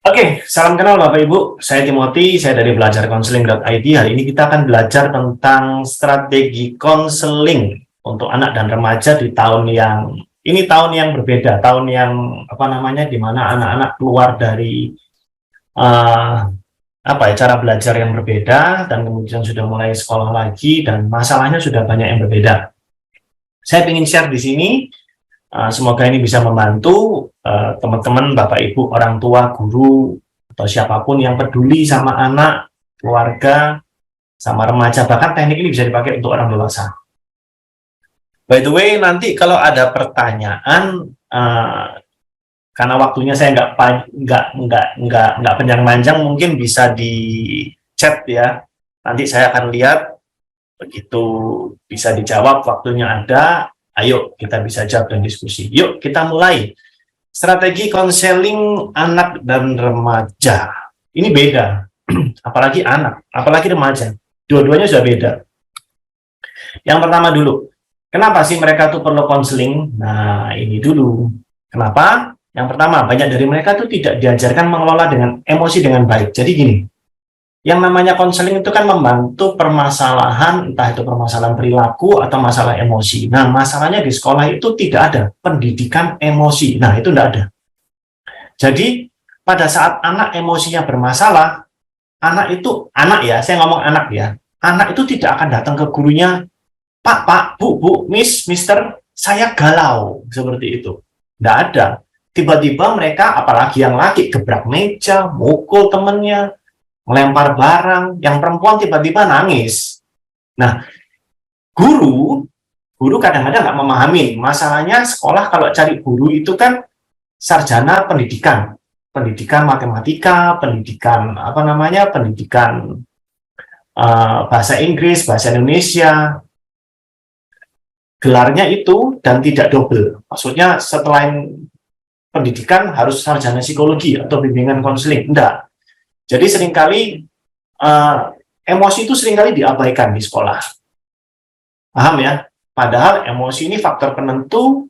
Oke, salam kenal Bapak Ibu. Saya Timothy, saya dari belajarkonseling.id. Hari ini kita akan belajar tentang strategi konseling untuk anak dan remaja di tahun yang berbeda, tahun yang di mana anak-anak keluar dari uh, cara belajar yang berbeda dan kemudian sudah mulai sekolah lagi dan masalahnya sudah banyak yang berbeda. Saya ingin share di sini. Semoga ini bisa membantu teman-teman, Bapak Ibu, orang tua, guru, atau siapapun yang peduli sama anak, keluarga, sama remaja. Bahkan teknik ini bisa dipakai untuk orang dewasa. By the way, nanti kalau ada pertanyaan, karena waktunya saya nggak panjang-panjang, mungkin bisa di chat ya. Nanti saya akan lihat, begitu bisa dijawab, waktunya ada. Ayo kita bisa jawab dan diskusi. Yuk kita mulai. Strategi konseling anak dan remaja. Ini beda. Apalagi anak, apalagi remaja. Dua-duanya sudah beda. Yang pertama dulu. Kenapa sih mereka tuh perlu konseling? Nah, ini dulu. Kenapa? Yang pertama, banyak dari mereka tuh tidak diajarkan mengelola dengan emosi dengan baik. Jadi gini, yang namanya konseling itu kan membantu permasalahan, entah itu permasalahan perilaku atau masalah emosi. Nah, masalahnya di sekolah itu tidak ada pendidikan emosi. Nah, itu tidak ada. Jadi, pada saat anak emosinya bermasalah, saya ngomong anak ya, anak itu tidak akan datang ke gurunya, Pak, Bu, Miss, Mister, saya galau, seperti itu. Tidak ada. Tiba-tiba mereka, apalagi yang laki, gebrak meja, mukul temennya, melempar barang, yang perempuan tiba-tiba nangis. Nah, guru kadang-kadang nggak memahami. Masalahnya sekolah kalau cari guru itu kan sarjana pendidikan matematika, pendidikan bahasa Inggris, bahasa Indonesia, gelarnya itu dan tidak double. Maksudnya setelah pendidikan harus sarjana psikologi atau bimbingan konseling, enggak. Jadi seringkali emosi itu seringkali diabaikan di sekolah. Paham ya? Padahal emosi ini faktor penentu.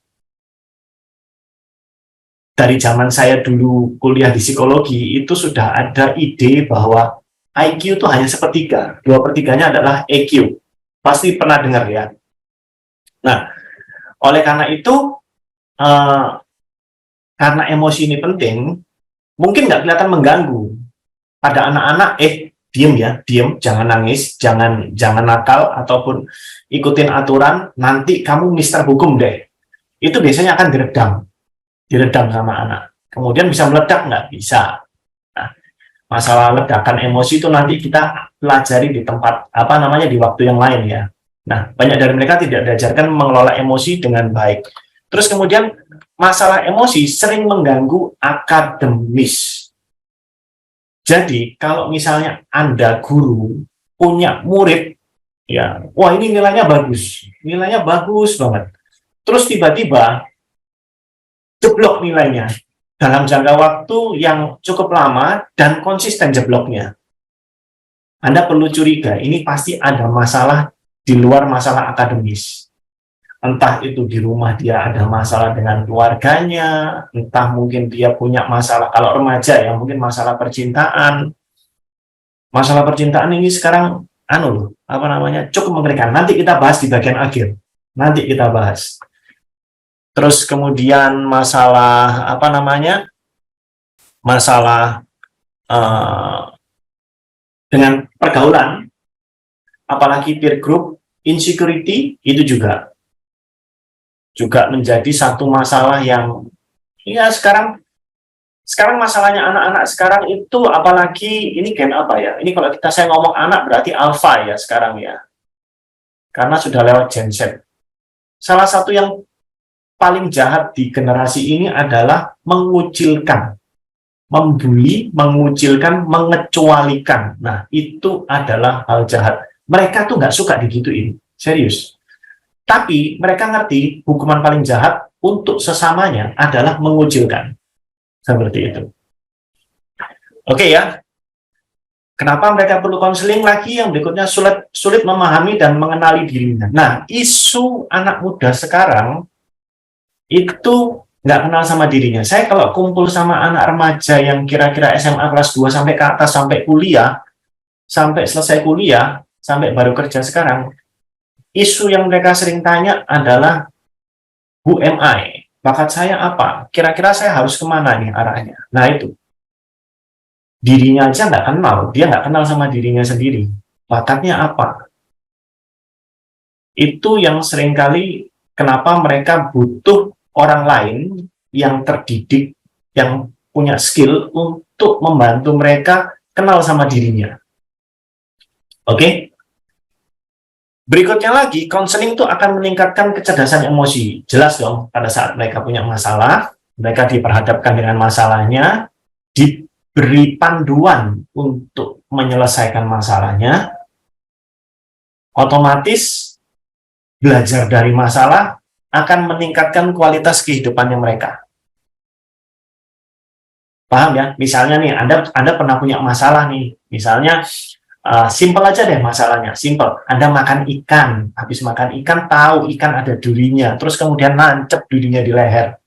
Dari zaman saya dulu kuliah di psikologi, itu sudah ada ide bahwa IQ itu hanya sepertiga. 2/3-nya adalah EQ. Pasti pernah dengar ya. Nah, oleh karena itu, karena emosi ini penting, mungkin nggak kelihatan mengganggu. Pada anak-anak, diem, jangan nangis, jangan nakal, ataupun ikutin aturan, nanti kamu mister hukum deh. Itu biasanya akan diredam sama anak. Kemudian bisa meledak, nggak bisa. Nah, masalah ledakan emosi itu nanti kita pelajari di tempat, di waktu yang lain ya. Nah, banyak dari mereka tidak diajarkan mengelola emosi dengan baik. Terus kemudian, masalah emosi sering mengganggu akademis. Jadi, kalau misalnya Anda guru punya murid, ya, wah ini nilainya bagus banget. Terus tiba-tiba jeblok nilainya dalam jangka waktu yang cukup lama dan konsisten jebloknya. Anda perlu curiga, ini pasti ada masalah di luar masalah akademis. Entah itu di rumah dia ada masalah dengan keluarganya, entah mungkin dia punya masalah, kalau remaja ya mungkin masalah percintaan. Masalah percintaan ini sekarang cukup mengerikan. Nanti kita bahas di bagian akhir. Nanti kita bahas. Terus kemudian masalah dengan pergaulan, apalagi peer group, insecurity itu juga menjadi satu masalah yang ya sekarang masalahnya anak-anak sekarang itu, apalagi ini gen apa ya, ini kalau saya ngomong anak berarti alpha ya sekarang ya, karena sudah lewat Gen Z. Salah satu yang paling jahat di generasi ini adalah mengucilkan, membuli, mengucilkan, mengecualikan. Nah, itu adalah hal jahat. Mereka tuh nggak suka digituin, serius. Tapi mereka ngerti hukuman paling jahat untuk sesamanya adalah mengucilkan. Seperti itu. Oke ya. Kenapa mereka perlu konseling lagi? Yang berikutnya, sulit memahami dan mengenali dirinya. Nah, isu anak muda sekarang itu nggak kenal sama dirinya. Saya kalau kumpul sama anak remaja yang kira-kira SMA kelas 2 sampai ke atas, sampai kuliah, sampai selesai kuliah, sampai baru kerja sekarang, isu yang mereka sering tanya adalah, who am I? Bakat saya apa? Kira-kira saya harus kemana nih arahnya? Nah itu, dirinya aja nggak kenal, dia nggak kenal sama dirinya sendiri. Bakatnya apa? Itu yang seringkali kenapa mereka butuh orang lain yang terdidik, yang punya skill untuk membantu mereka kenal sama dirinya. Oke? Berikutnya lagi, konseling itu akan meningkatkan kecerdasan emosi. Jelas dong, pada saat mereka punya masalah, mereka diperhadapkan dengan masalahnya, diberi panduan untuk menyelesaikan masalahnya, otomatis belajar dari masalah akan meningkatkan kualitas kehidupannya mereka. Paham ya? Misalnya nih, Anda pernah punya masalah nih, misalnya simple aja deh masalahnya, simple. Anda makan ikan, habis makan ikan tahu ikan ada durinya, terus kemudian nancep durinya di leher,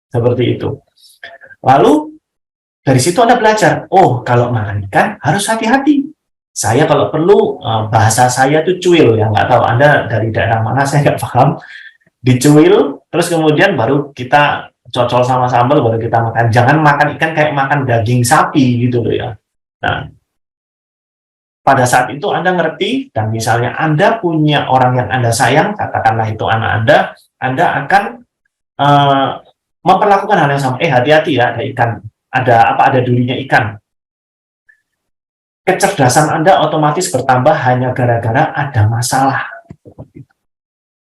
seperti itu. Lalu dari situ Anda belajar, oh kalau makan ikan harus hati-hati. Saya kalau perlu bahasa saya tuh cuil, ya nggak tahu Anda dari daerah mana, saya nggak paham. Dicuil, terus kemudian baru kita cocol sama sambal, baru kita makan. Jangan makan ikan kayak makan daging sapi gitu loh ya. Nah, pada saat itu Anda ngerti, dan misalnya Anda punya orang yang Anda sayang, katakanlah itu anak Anda akan memperlakukan hal yang sama. Hati-hati ya, ada ikan, ada durinya ikan. Kecerdasan Anda otomatis bertambah hanya gara-gara ada masalah.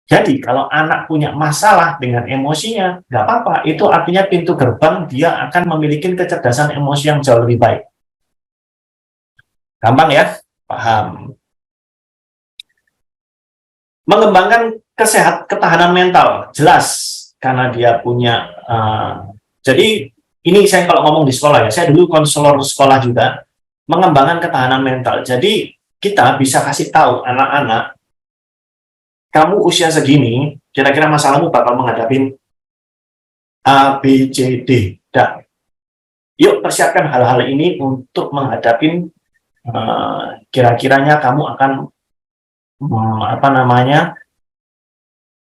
Jadi kalau anak punya masalah dengan emosinya, nggak apa-apa. Itu artinya pintu gerbang dia akan memiliki kecerdasan emosi yang jauh lebih baik. Gampang ya? Paham. Mengembangkan ketahanan mental, jelas. Karena dia punya, jadi ini saya kalau ngomong di sekolah ya, saya dulu konselor sekolah juga, mengembangkan ketahanan mental. Jadi kita bisa kasih tahu anak-anak, kamu usia segini, kira-kira masalahmu bakal menghadapi A, B, C, D. Dan yuk persiapkan hal-hal ini untuk menghadapi kira-kiranya kamu akan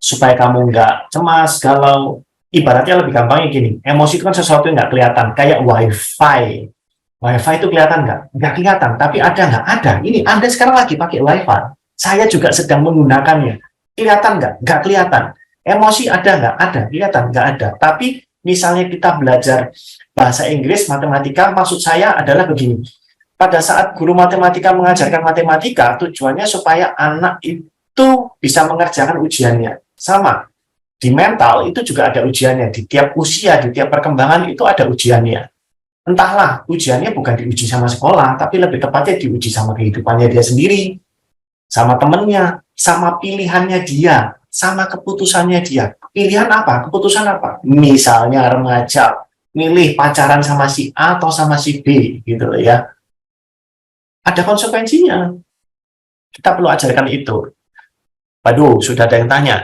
supaya kamu nggak cemas, galau. Ibaratnya lebih gampangnya gini, emosi itu kan sesuatu yang nggak kelihatan, kayak wifi. Wifi itu kelihatan nggak? Nggak kelihatan, tapi ada nggak? Ada. Ini Anda sekarang lagi pakai wifi. Saya juga sedang menggunakannya. Kelihatan nggak? Nggak kelihatan. Emosi ada nggak? Ada. Kelihatan nggak? Ada. Tapi misalnya kita belajar bahasa Inggris, matematika, maksud saya adalah begini. Pada saat guru matematika mengajarkan matematika, tujuannya supaya anak itu bisa mengerjakan ujiannya. Sama. Di mental itu juga ada ujiannya. Di tiap usia, di tiap perkembangan itu ada ujiannya. Entahlah, ujiannya bukan diuji sama sekolah, tapi lebih tepatnya diuji sama kehidupannya dia sendiri, sama temennya, sama pilihannya dia, sama keputusannya dia. Pilihan apa? Keputusan apa? Misalnya remaja, milih pacaran sama si A atau sama si B, gitu loh ya. Ada konsekuensinya. Kita perlu ajarkan itu. Waduh, sudah ada yang tanya.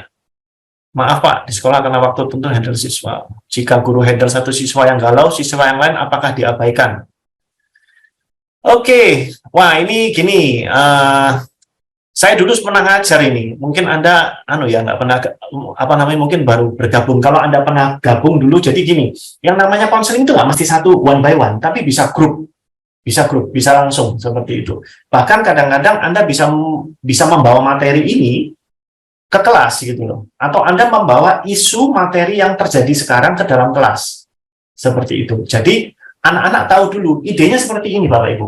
Maaf Pak, di sekolah karena waktu tentu handle siswa. Jika guru handle satu siswa yang galau, siswa yang lain apakah diabaikan? Oke, wah ini gini. Saya dulu pernah ngajar ini. Mungkin Anda, nggak pernah, mungkin baru bergabung. Kalau Anda pernah gabung dulu, jadi gini. Yang namanya konseling itu nggak mesti satu one by one, tapi bisa grup, bisa langsung seperti itu. Bahkan kadang-kadang Anda bisa membawa materi ini ke kelas gitu loh, atau Anda membawa isu materi yang terjadi sekarang ke dalam kelas, seperti itu. Jadi anak-anak tahu dulu, idenya seperti ini Bapak Ibu.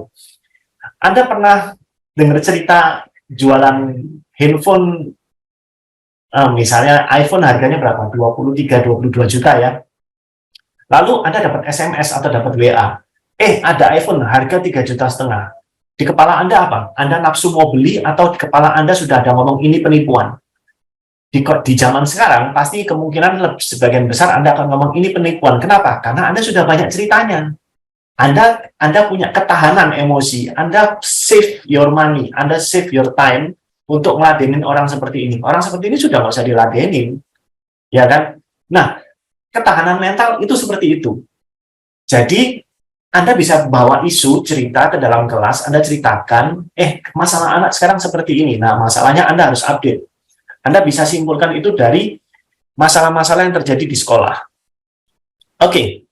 Anda pernah dengar cerita jualan handphone, misalnya iPhone harganya berapa? 23-22 juta ya. Lalu Anda dapat SMS atau dapat WA, ada iPhone harga 3,5 juta. Di kepala Anda apa? Anda nafsu mau beli, atau di kepala Anda sudah ada ngomong ini penipuan? Di zaman sekarang, pasti kemungkinan sebagian besar Anda akan ngomong ini penipuan. Kenapa? Karena Anda sudah banyak ceritanya. Anda punya ketahanan emosi, Anda save your money, Anda save your time untuk ngeladenin orang seperti ini. Orang seperti ini sudah nggak usah diladenin, ya kan? Nah, ketahanan mental itu seperti itu. Jadi Anda bisa bawa isu cerita ke dalam kelas, Anda ceritakan, masalah anak sekarang seperti ini. Nah, masalahnya Anda harus update. Anda bisa simpulkan itu dari masalah-masalah yang terjadi di sekolah. Oke.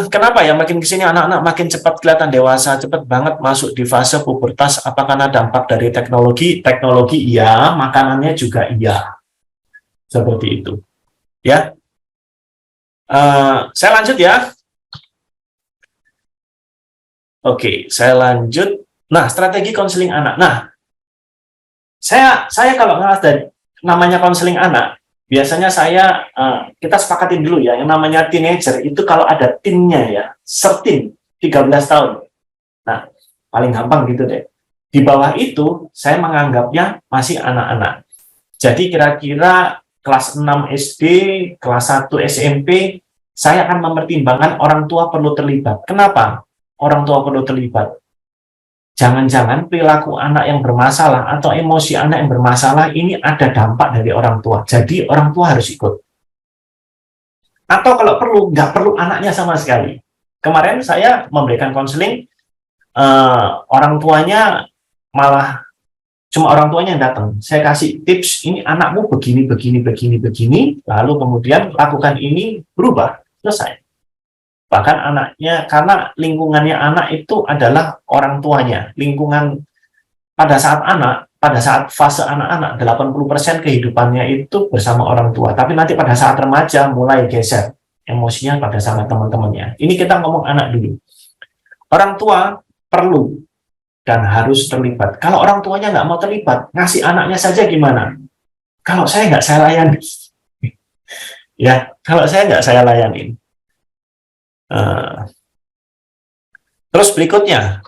Kenapa ya makin kesini anak-anak makin cepat kelihatan dewasa, cepat banget masuk di fase pubertas? Apakah ada dampak dari teknologi? Teknologi iya, makanannya juga iya. Seperti itu. Ya. Saya lanjut ya. Oke, saya lanjut. Nah, strategi konseling anak. Nah, saya kalau ngelas dari namanya konseling anak, biasanya kita sepakatin dulu ya, yang namanya teenager itu kalau ada teennya ya, 13 tahun. Nah, paling gampang gitu deh. Di bawah itu, saya menganggapnya masih anak-anak. Jadi kira-kira kelas 6 SD, kelas 1 SMP, saya akan mempertimbangkan orang tua perlu terlibat. Kenapa orang tua perlu terlibat? Jangan-jangan perilaku anak yang bermasalah atau emosi anak yang bermasalah ini ada dampak dari orang tua. Jadi orang tua harus ikut. Atau kalau perlu, nggak perlu anaknya sama sekali. Kemarin saya memberikan konseling, orang tuanya malah cuma orang tuanya yang datang. Saya kasih tips, ini anakmu begini, lalu kemudian lakukan ini, berubah, selesai. Bahkan anaknya, karena lingkungannya anak itu adalah orang tuanya. Lingkungan pada saat fase anak-anak, 80% kehidupannya itu bersama orang tua. Tapi nanti pada saat remaja mulai geser emosinya pada sama teman-temannya. Ini kita ngomong anak dulu. Orang tua perlu dan harus terlibat. Kalau orang tuanya nggak mau terlibat, ngasih anaknya saja gimana? Kalau saya nggak saya layani. Ya, kalau saya nggak saya layanin. Terus berikutnya,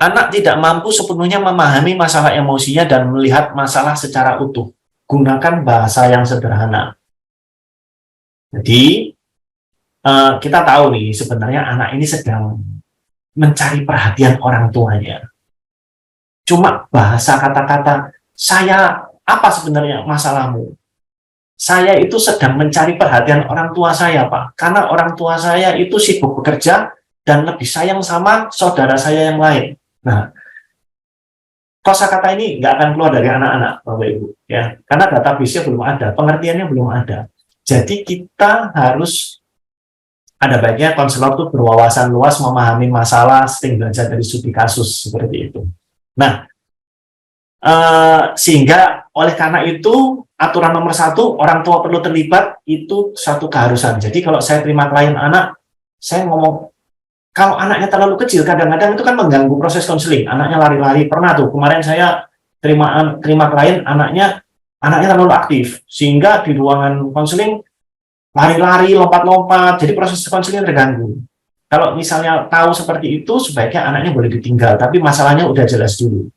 anak tidak mampu sepenuhnya memahami masalah emosinya dan melihat masalah secara utuh. Gunakan bahasa yang sederhana. Jadi, kita tahu nih, sebenarnya anak ini sedang mencari perhatian orang tuanya. Cuma bahasa kata-kata, apa sebenarnya masalahmu? Saya itu sedang mencari perhatian orang tua saya, Pak. Karena orang tua saya itu sibuk bekerja dan lebih sayang sama saudara saya yang lain. Nah, kosakata ini nggak akan keluar dari anak-anak, Bapak Ibu. Ya, karena database-nya belum ada, pengertiannya belum ada. Jadi kita harus ada baiknya konselor itu berwawasan luas, memahami masalah, sering belajar dari studi kasus, seperti itu. Nah, sehingga oleh karena itu aturan nomor 1, orang tua perlu terlibat, itu satu keharusan. Jadi kalau saya terima klien anak, saya ngomong, kalau anaknya terlalu kecil, kadang-kadang itu kan mengganggu proses konseling. Anaknya lari-lari, pernah tuh, kemarin saya terima klien, anaknya terlalu aktif, sehingga di ruangan konseling, lari-lari, lompat-lompat, jadi proses konseling terganggu. Kalau misalnya tahu seperti itu, sebaiknya anaknya boleh ditinggal, tapi masalahnya udah jelas dulu.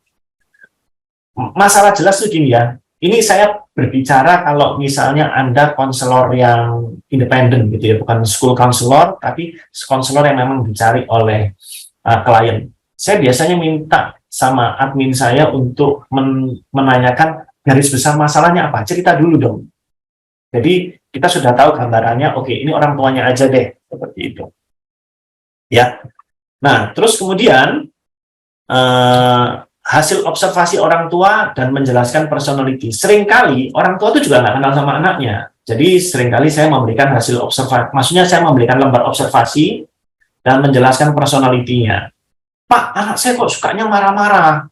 Masalah jelas tuh gini ya, ini saya berbicara kalau misalnya Anda konselor yang independen gitu ya, bukan school counselor, tapi konselor yang memang dicari oleh klien. Saya biasanya minta sama admin saya untuk menanyakan garis besar masalahnya apa, cerita dulu dong. Jadi kita sudah tahu gambarannya, oke, ini orang tuanya aja deh, seperti itu. Ya. Nah, terus kemudian hasil observasi orang tua dan menjelaskan personality. Seringkali orang tua itu juga nggak kenal sama anaknya. Jadi seringkali saya memberikan hasil observasi, maksudnya saya memberikan lembar observasi dan menjelaskan personality-nya. Pak, anak saya kok sukanya marah-marah.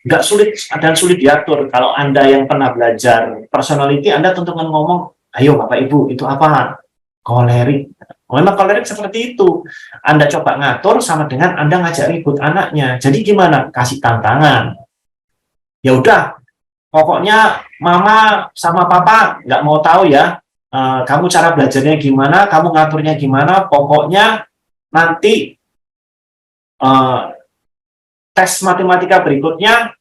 Nggak sulit dan sulit diatur. Kalau Anda yang pernah belajar personality, Anda tentu kan ngomong, ayo Bapak Ibu, itu apa? Kolerik. Memang kolerik seperti itu. Anda coba ngatur sama dengan Anda ngajak ribut anaknya. Jadi gimana? Kasih tantangan. Ya udah, pokoknya Mama sama Papa nggak mau tahu ya. Kamu cara belajarnya gimana? Kamu ngaturnya gimana? Pokoknya nanti tes matematika berikutnya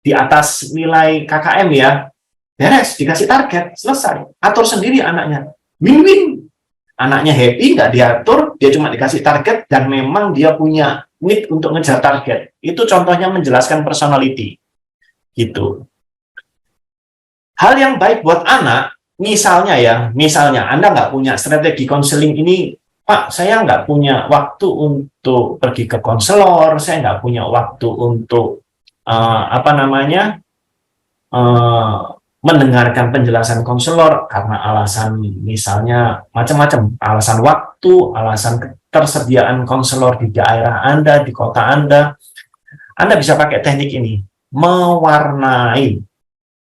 di atas nilai KKM ya. Beres, dikasih target, selesai. Atur sendiri anaknya. Win-win. Anaknya happy, nggak diatur, dia cuma dikasih target, dan memang dia punya need untuk ngejar target. Itu contohnya menjelaskan personality. Gitu. Hal yang baik buat anak, misalnya Anda nggak punya strategi konseling ini, Pak, saya nggak punya waktu untuk pergi ke konselor, saya nggak punya waktu untuk apa namanya eh, mendengarkan penjelasan konselor karena alasan misalnya macam-macam, alasan waktu, alasan ketersediaan konselor di daerah Anda, di kota Anda bisa pakai teknik ini, mewarnai.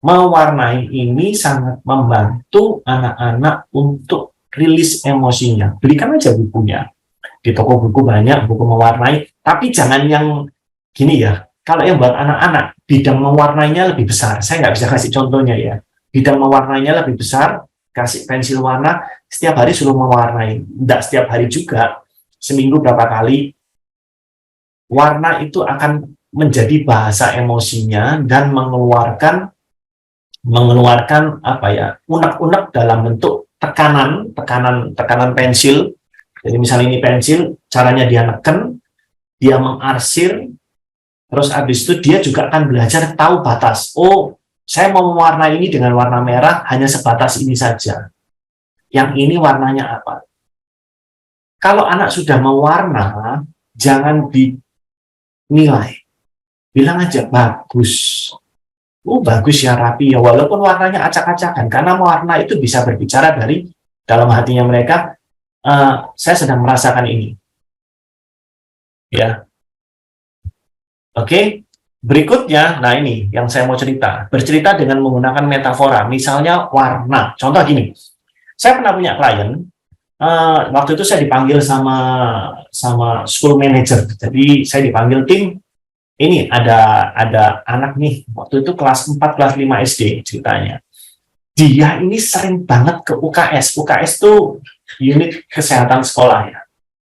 Mewarnai ini sangat membantu anak-anak untuk rilis emosinya. Belikan aja bukunya. Di toko buku banyak buku mewarnai, tapi jangan yang gini ya. Kalau yang buat anak-anak, bidang mewarnainya lebih besar. Saya nggak bisa kasih contohnya ya. Bidang mewarnainya lebih besar, kasih pensil warna, setiap hari suruh mewarnai. Nggak setiap hari juga, seminggu berapa kali. Warna itu akan menjadi bahasa emosinya dan mengeluarkan apa ya, unek-unek dalam bentuk tekanan pensil. Jadi misalnya ini pensil, caranya dia neken, dia mengarsir, terus habis itu dia juga akan belajar tahu batas. Oh, saya mau mewarnai ini dengan warna merah hanya sebatas ini saja. Yang ini warnanya apa? Kalau anak sudah mewarna, jangan dinilai. Bilang aja bagus. Bagus ya, rapi ya, walaupun warnanya acak-acakan, karena warna itu bisa berbicara dari dalam hatinya mereka, saya sedang merasakan ini. Ya, oke. Berikutnya, nah ini yang saya mau cerita. Bercerita dengan menggunakan metafora, misalnya warna. Contoh gini, saya pernah punya klien, waktu itu saya dipanggil sama school manager, jadi saya dipanggil tim. Ini ada anak nih, waktu itu kelas 4, kelas 5 SD ceritanya. Dia ini sering banget ke UKS. UKS itu unit kesehatan sekolah ya.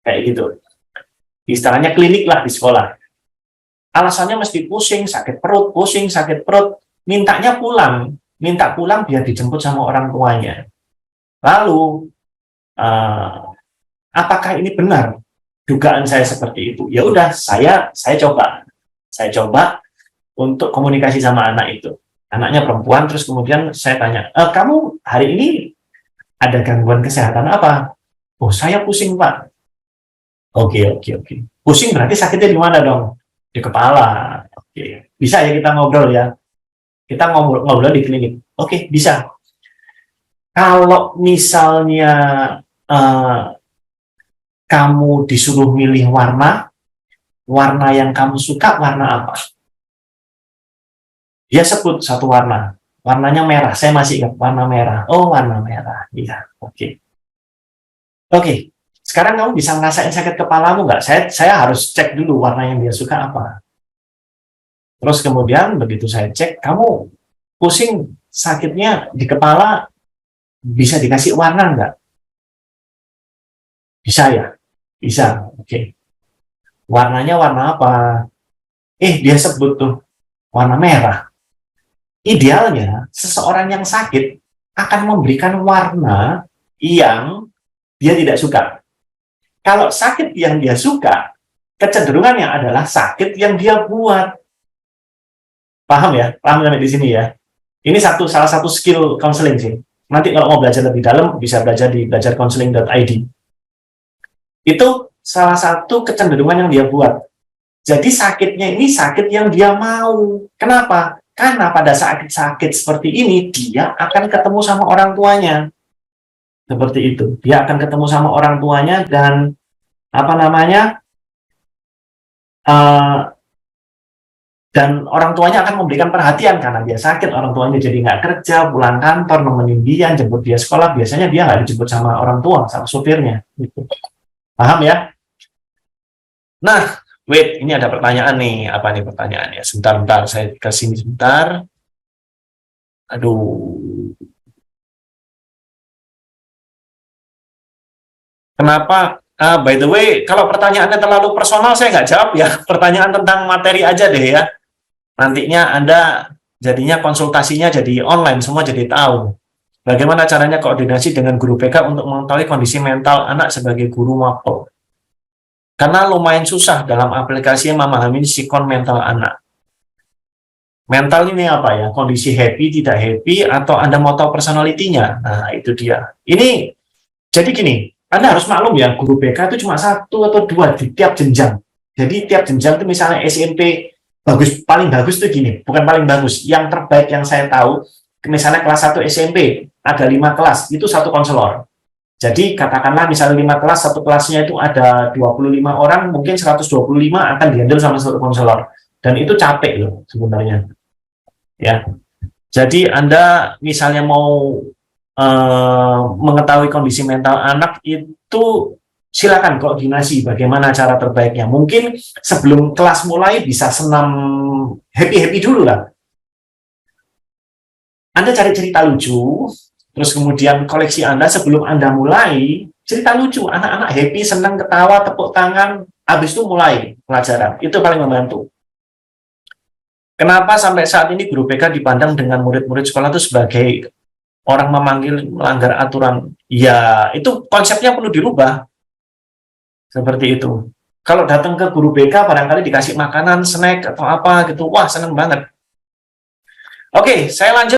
Kayak gitu. Istilahnya klinik lah di sekolah. Alasannya mesti pusing, sakit perut, mintanya pulang. Minta pulang biar dijemput sama orang tuanya. Lalu, apakah ini benar? Dugaan saya seperti itu. Ya udah, saya coba. Saya coba untuk komunikasi sama anak itu. Anaknya perempuan, terus kemudian saya tanya, kamu hari ini ada gangguan kesehatan apa? Oh, saya pusing, Pak. Oke. Pusing berarti sakitnya di mana dong? Di kepala. Oke. Bisa ya kita ngobrol ya? Kita ngobrol di klinik. Oke, bisa. Kalau misalnya kamu disuruh milih warna yang kamu suka warna apa? Dia sebut satu warna. Warnanya merah. Saya masih ingat warna merah. Oh, warna merah. Iya, oke. Oke. Sekarang kamu bisa ngerasain sakit kepalamu nggak? Saya harus cek dulu warna yang dia suka apa. Terus kemudian begitu saya cek, kamu pusing sakitnya di kepala, bisa dikasih warna nggak? Bisa ya? Bisa. Oke. Warnanya warna apa? Dia sebut tuh warna merah. Idealnya, seseorang yang sakit akan memberikan warna yang dia tidak suka. Kalau sakit yang dia suka, kecenderungannya adalah sakit yang dia buat. Paham ya? Paham sampai di sini ya? Ini salah satu skill counseling sih. Nanti kalau mau belajar lebih dalam, bisa belajar di belajarcounseling.id. Itu salah satu kecenderungan yang dia buat. Jadi sakitnya ini sakit yang dia mau. Kenapa? Karena pada saat sakit seperti ini, dia akan ketemu sama orang tuanya. Seperti itu. Dia akan ketemu sama orang tuanya dan apa namanya? Dan orang tuanya akan memberikan perhatian karena dia sakit. Orang tuanya jadi nggak kerja, pulang kantor, nemenin dia, jemput dia sekolah. Biasanya dia nggak dijemput sama orang tua, sama supirnya. Gitu. Paham ya? Nah, wait, ini ada pertanyaan nih. Apa nih pertanyaannya? Sebentar, saya ke sini sebentar. Aduh. Kenapa? By the way, kalau pertanyaannya terlalu personal, saya nggak jawab ya. Pertanyaan tentang materi aja deh ya. Nantinya Anda jadinya konsultasinya jadi online, semua jadi tahu. Bagaimana caranya koordinasi dengan guru BK untuk mengetahui kondisi mental anak sebagai guru mapel. Karena lumayan susah dalam aplikasinya memahami sikon mental anak. Mental ini apa ya? Kondisi happy, tidak happy, atau Anda mau tahu personalitinya? Nah, itu dia. Ini, jadi gini, Anda harus maklum ya, guru BK itu cuma satu atau dua di tiap jenjang. Jadi tiap jenjang itu misalnya SMP, paling bagus itu gini, bukan paling bagus, yang terbaik yang saya tahu, misalnya kelas 1 SMP, ada 5 kelas, itu satu konselor. Jadi katakanlah misalnya 5 kelas, satu kelasnya itu ada 25 orang, mungkin 125 akan dihandle sama satu konselor. Dan itu capek loh sebenarnya. Ya, jadi Anda misalnya mau mengetahui kondisi mental anak itu, silakan koordinasi bagaimana cara terbaiknya. Mungkin sebelum kelas mulai bisa senam happy-happy dulu lah. Anda cari cerita lucu, terus kemudian koleksi Anda sebelum Anda mulai, cerita lucu, anak-anak happy, senang, ketawa, tepuk tangan, habis itu mulai pelajaran. Itu paling membantu. Kenapa sampai saat ini guru BK dipandang dengan murid-murid sekolah itu sebagai orang memanggil melanggar aturan? Ya, itu konsepnya perlu dirubah. Seperti itu. Kalau datang ke guru BK barangkali dikasih makanan, snack, atau apa gitu, wah seneng banget. Oke, saya lanjut.